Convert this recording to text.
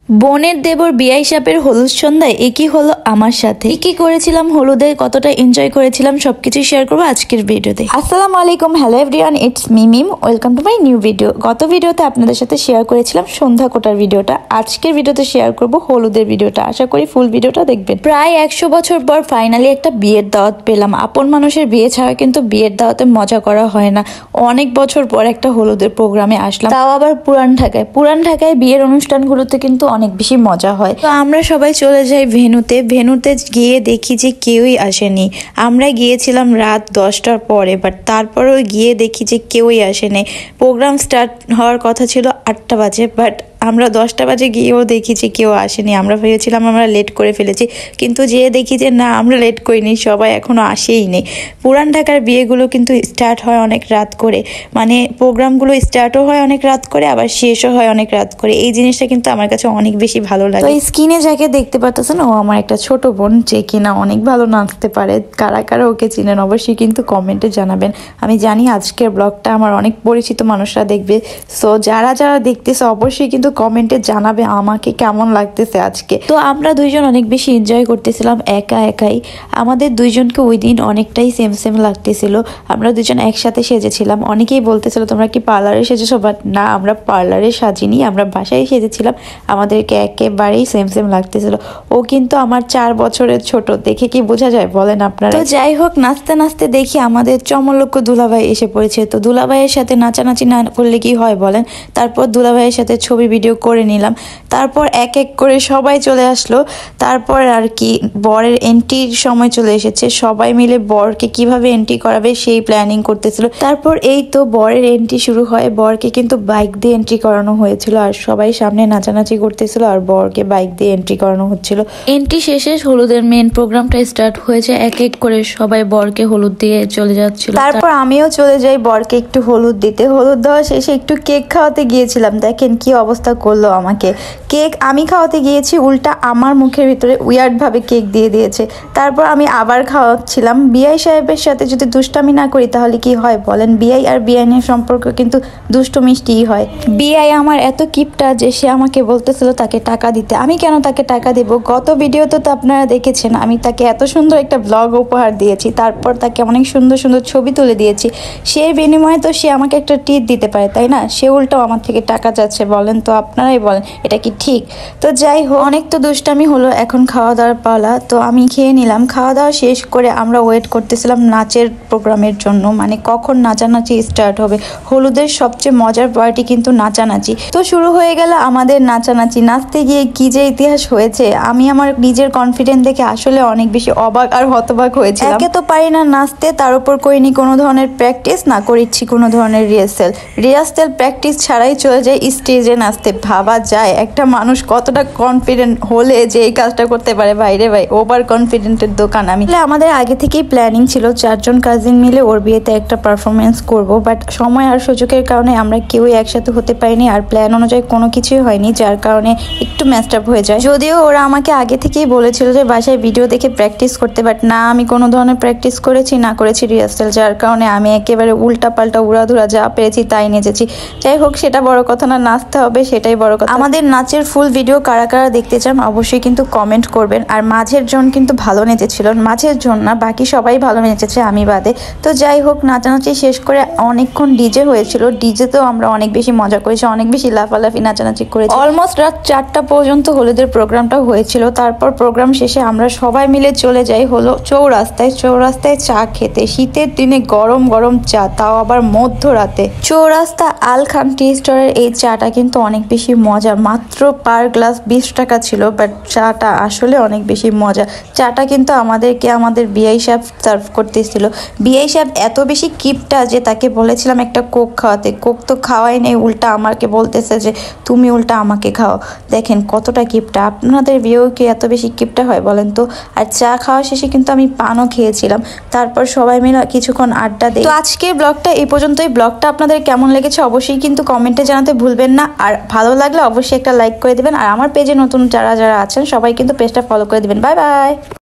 বোনের দেবর বিয়াই সাপের হলুদ সন্ধ্যায় একই হলো আমার সাথে। কি করেছিলাম হলুদে, কতটা এনজয় করেছিলাম সবকিছু শেয়ার করবো আজকের ভিডিওতে। আসসালামু আলাইকুম, hello everyone, it's Mim, welcome to my new video. গত ভিডিওতে আপনাদের সাথে শেয়ার করেছিলাম সন্ধ্যা কোটার ভিডিওটা, আজকের ভিডিওতে শেয়ার করব হলুদের ভিডিওটা। আশা করি ফুল ভিডিওটা দেখবেন। প্রায় 100 বছর পর ফাইনালি একটা বিয়ের দাওয়াত পেলাম। আপন মানুষের বিয়ে ছাড়া কিন্তু বিয়ের দাওয়াতে মজা করা হয় না। অনেক বছর পর একটা হলুদের প্রোগ্রামে আসলাম, তাও আবার পুরান ঢাকায়। পুরান ঢাকায় বিয়ের অনুষ্ঠানগুলোতে কিন্তু অনেক বেশি মজা হয়। তো আমরা সবাই চলে যাই ভেন্যুতে গিয়ে দেখি যে কেউই আসেনি। আমরা গিয়েছিলাম রাত 10টার পরে, বাট তারপরেও গিয়ে দেখি যে কেউই আসেনি। প্রোগ্রাম স্টার্ট হওয়ার কথা ছিল 8টা বাজে, বাট আমরা 10টা বাজে গিয়েও দেখি যে কেউ আসেনি। আমরা ভেবেছিলাম আমরা লেট করে ফেলেছি, কিন্তু যেয়ে দেখি যে না, আমরা লেট করিনি, সবাই এখনো আসেই নেই। পুরান ঢাকার বিয়েগুলো কিন্তু স্টার্ট হয় অনেক রাত করে, মানে প্রোগ্রামগুলো স্টার্টও হয় অনেক রাত করে, আবার শেষও হয় অনেক রাত করে। এই জিনিসটা কিন্তু আমার কাছে অনেক বেশি ভালো লাগে। তো স্ক্রিনে যাকে দেখতে পাচ্ছেন, ও আমার একটা ছোট বোন, যে কিনা অনেক ভালো নাচতে পারে। কারা কারা ওকে চিনেন অবশ্যই কিন্তু কমেন্টে জানাবেন। আমি জানি আজকের ব্লগটা আমার অনেক পরিচিত মানুষরা দেখবে, সো যারা যারা দেখতেছে অবশ্যই কিন্তু কমেন্টে জানাবে আমাকে কেমন লাগতেছে আজকে। তো আমরা দুইজন অনেক বেশি এনজয় করতেছিলাম একাই। আমাদের দুইজনকে ওই দিন অনেকটাই সেম লাগতেছিল। আমরা দুজন একসাথে সেজেছিলাম। অনেকেই বলতেছিল তোমরা কি পার্লারে সেজেছো, বাট না, আমরা পার্লারে সাজিনি, আমরা বাসায় সেজেছিলাম। আমাদেরকে একেবারেই সেম লাগতেছিল। ও কিন্তু আমার 4 বছরের ছোট, দেখে কি বোঝা যায় বলেন আপনারা? তো যাই হোক, নাচতে নাচতে দেখি আমাদের চমলক্য দুলাভাই এসে পড়েছে। তো দুলাভাইয়ের সাথে নাচানাচি না করলে কি হয় বলেন? তারপর দুলাভাইয়ের সাথে ছবি ভিডিও করে নিলাম। তারপর এক এক করে সবাই চলে আসলো। তারপর আর কি বরের এন্ট্রির সময় চলে এসেছে। সবাই মিলে বরকে কিভাবে এন্ট্রি করাবে সেই প্ল্যানিং করতেছিল। তারপর এই তো বরের এন্ট্রি শুরু হয়। বরকে কিন্তু বাইক দিয়ে এন্ট্রি করানো হয়েছিল, আর সবাই সামনে নাচানাচি করতেছিল, আর বরকে বাইক দিয়ে এন্ট্রি করানো হচ্ছিল। এন্ট্রি শেষে হলুদের মেন প্রোগ্রামটা স্টার্ট হয়েছে। এক এক করে সবাই বরকে হলুদ দিয়ে চলে যাচ্ছিল। তারপর আমিও চলে যাই বরকে একটু হলুদ দিতে। হলুদ দেওয়া শেষে একটু কেক খাওয়াতে গিয়েছিলাম। দেখেন কি অবস্থা করলো আমাকে। কেক আমি খাওয়াতে গিয়েছি, উল্টা আমার মুখের ভিতরে উইয়ার্ড ভাবে কেক দিয়ে দিয়েছে। তারপর আমি আবার খাওয়াচ্ছিলাম। বিআই সাহেবের সাথে যদি দুষ্টামি না করি তাহলে কি হয় বলেন? বিআই আর বিআইনের সম্পর্ক কিন্তু দুষ্টু মিষ্টিই হয়। বিআই আমার এত কিপটা যে সে আমাকে বলতেছিল তাকে টাকা দিতে। আমি কেন তাকে টাকা দেব? গত ভিডিওতে তো আপনারা দেখেছেন আমি তাকে এত সুন্দর একটা ব্লগ উপহার দিয়েছি, তারপর তাকে অনেক সুন্দর ছবি তুলে দিয়েছি। সেই বিনিময়ে তো সে আমাকে একটা ট্রিট দিতে পারে, তাই না? সে উল্টাও আমার থেকে টাকা চাচ্ছে। বলেন তো, আপনারাই বলেন, এটা কি ঠিক? তো যাই হোক, অনেক তো দুষ্টামি হলো, এখন খাওয়া দাওয়ার পালা। তো আমি খেয়ে নিলাম। খাওয়া দাওয়া শেষ করে আমরা ওয়েট করতেছিলাম নাচের প্রোগ্রামের জন্য, মানে কখন নাচানাচি স্টার্ট হবে। হলুদের সবচেয়ে মজার পার্টি কিন্তু নাচানাচি। তো শুরু হয়ে গেল আমাদের নাচানাচি। নাচতে গিয়ে কি যে ইতিহাস হয়েছে, আমি আমার নিজের কনফিডেন্স দেখে আসলে অনেক বেশি অবাক আর হতবাক হয়েছিলাম। একে তো পারি না নাচতে, তার উপর করিনি কোনো ধরনের প্র্যাকটিস, না করেছি কোনো ধরনের রিহার্সেল প্র্যাকটিস ছাড়াই চলে যায় স্টেজে নাচতে। ভাবা যায় একটা মানুষ কতটা কনফিডেন্ট হলে যে এই কাজটা করতে পারে। বাইরে ভাই, ওভার কনফিডেন্টের দোকান আমি। আমাদের আগে থেকেই প্ল্যানিং ছিল 4 জন কাজিন মিলে ওর বিয়েতে একটা পারফরমেন্স করব, বাট সময় আর সুযোগের কারণে আমরা কেউই একসাথে হতে পারিনি, আর প্ল্যান অনুযায়ী কোনো কিছুই হয়নি, যার কারণে একটু ম্যাচড আপ হয়ে যায়। যদিও ওরা আমাকে আগে থেকেই বলেছিল যে বাসায় ভিডিও দেখে প্র্যাকটিস করতে, বাট না, আমি কোনো ধরনের প্র্যাকটিস করেছি না করেছি রিহার্সেল, যার কারণে আমি একেবারে উল্টা পাল্টা উড়াধুরা যা পেরেছি তাই নেচেছি। যাই হোক, সেটা বড় কথা না, নাচতে হবে সেটাই বড় কথা। আমাদের নাচের ফুল ভিডিও কারা কারা দেখতে চান অবশ্যই কিন্তু কমেন্ট করবেন। আর মাঝের জন কিন্তু ভালো নেচেছিল, মাঝের জন না, বাকি সবাই ভালো নেচেছে আমি বাদে। তো যাই হোক, নাচানাচি শেষ করে অনেকক্ষণ ডিজে হয়েছিল। ডিজেতেও আমরা অনেক বেশি মজা করেছি, অনেক বেশি লাফালাফি নাচানাচি করেছি। অলমোস্ট রাত 4টা পর্যন্ত হলুদের প্রোগ্রামটা হয়েছিল। তারপর প্রোগ্রাম শেষে আমরা সবাই মিলে চলে যাই হলো চৌরাস্তায় চা খেতে। শীতের দিনে গরম গরম চা, তাও আবার মধ্যরাতে। চৌরাস্তা আল খান টি স্টোরের এই চাটা কিন্তু অনেক বেশি মজা। মাত্র পার গ্লাস 20 টাকা ছিল, বাট চাটা আসলে অনেক বেশি মজা। চাটা কিন্তু আমাদেরকে আমাদের বিআই সাহেব সার্ভ করতেছিল। বিআই সাহেব এত বেশি কিপটা যে তাকে বলেছিলাম একটা কোক খাওয়াতে। কোক তো খাওয়াই নেই, উল্টা আমাকে বলতেছে যে তুমি উল্টা আমাকে খাও। দেখেন কতটা কিপটা। আপনাদের বিয়েও কি এত বেশি কিপটা হয় বলেন তো? আর চা খাওয়া শেষে কিন্তু আমি পানও খেয়েছিলাম। তারপর সবাই মিলে কিছুক্ষণ আড্ডা দিই। তো আজকের ব্লগটা এই পর্যন্তই। ব্লগটা আপনাদের কেমন লেগেছে অবশ্যই কিন্তু কমেন্টে জানাতে ভুলবেন না। আর ভালো লাগলে অবশ্যই একটা লাইক করে দিবেন। আর আমার পেজে নতুন যারা আছেন সবাই কিন্তু পেজটা ফলো করে দিবেন। Bye bye.